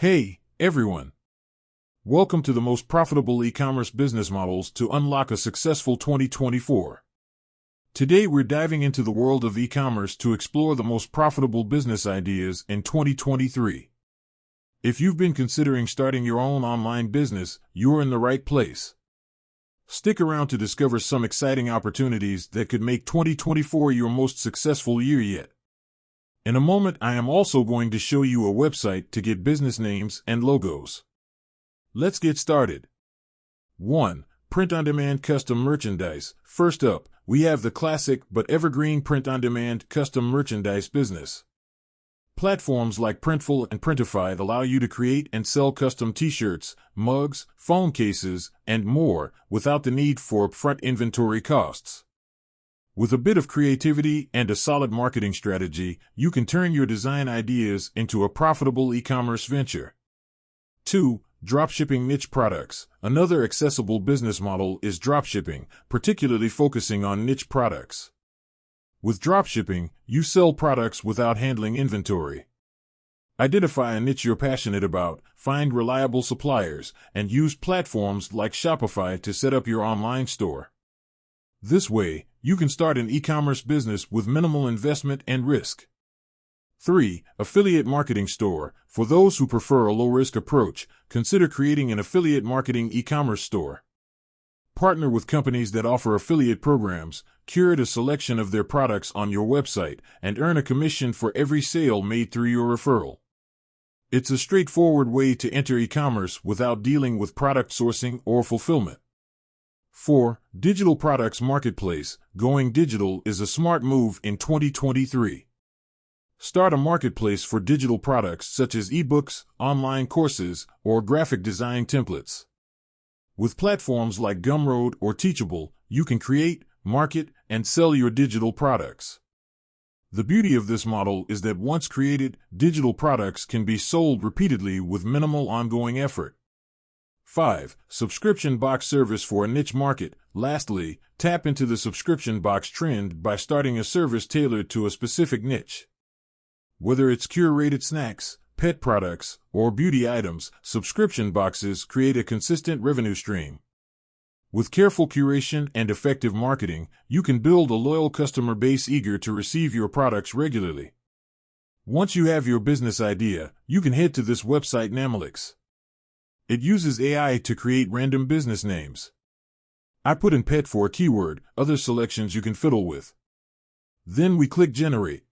Hey, everyone. Welcome to the most profitable e-commerce business models to unlock a successful 2024. Today we're diving into the world of e-commerce to explore the most profitable business ideas in 2023. If you've been considering starting your own online business, you're in the right place. Stick around to discover some exciting opportunities that could make 2024 your most successful year yet. In a moment, I am also going to show you a website to get business names and logos. Let's get started. 1. Print-on-demand custom merchandise. First up, we have the classic but evergreen print-on-demand custom merchandise business. Platforms like Printful and Printify allow you to create and sell custom t-shirts, mugs, phone cases, and more without the need for upfront inventory costs. With a bit of creativity and a solid marketing strategy, you can turn your design ideas into a profitable e-commerce venture. 2. Dropshipping niche products. Another accessible business model is dropshipping, particularly focusing on niche products. With dropshipping, you sell products without handling inventory. Identify a niche you're passionate about, find reliable suppliers, and use platforms like Shopify to set up your online store. This way, you can start an e-commerce business with minimal investment and risk. 3. Affiliate marketing store. For those who prefer a low-risk approach, consider creating an affiliate marketing e-commerce store. Partner with companies that offer affiliate programs, curate a selection of their products on your website, and earn a commission for every sale made through your referral. It's a straightforward way to enter e-commerce without dealing with product sourcing or fulfillment. 4. Digital products marketplace. Going digital is a smart move in 2023. Start a marketplace for digital products such as ebooks, online courses, or graphic design templates. With platforms like Gumroad or Teachable, you can create, market, and sell your digital products. The beauty of this model is that once created, digital products can be sold repeatedly with minimal ongoing effort. 5. Subscription box service for a niche market. Lastly, tap into the subscription box trend by starting a service tailored to a specific niche. Whether it's curated snacks, pet products, or beauty items, subscription boxes create a consistent revenue stream. With careful curation and effective marketing, you can build a loyal customer base eager to receive your products regularly. Once you have your business idea, you can head to this website Namelix. It uses AI to create random business names. I put in pet for a keyword, other selections you can fiddle with. Then we click generate.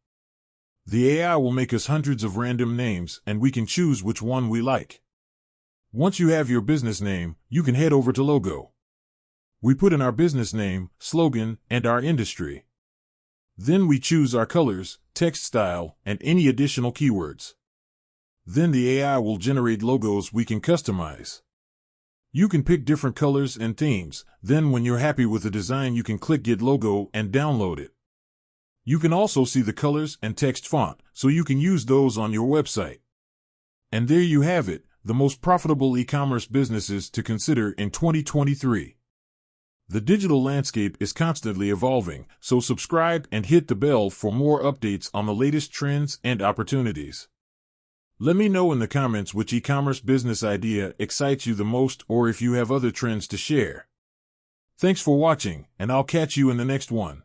The AI will make us hundreds of random names and we can choose which one we like. Once you have your business name, you can head over to logo. We put in our business name, slogan, and our industry. Then we choose our colors, text style, and any additional keywords. Then the AI will generate logos we can customize. You can pick different colors and themes. Then when you're happy with the design, you can click Get Logo and download it. You can also see the colors and text font, so you can use those on your website. And there you have it, the most profitable e-commerce businesses to consider in 2023. The digital landscape is constantly evolving, so subscribe and hit the bell for more updates on the latest trends and opportunities. Let me know in the comments which e-commerce business idea excites you the most or if you have other trends to share. Thanks for watching, and I'll catch you in the next one.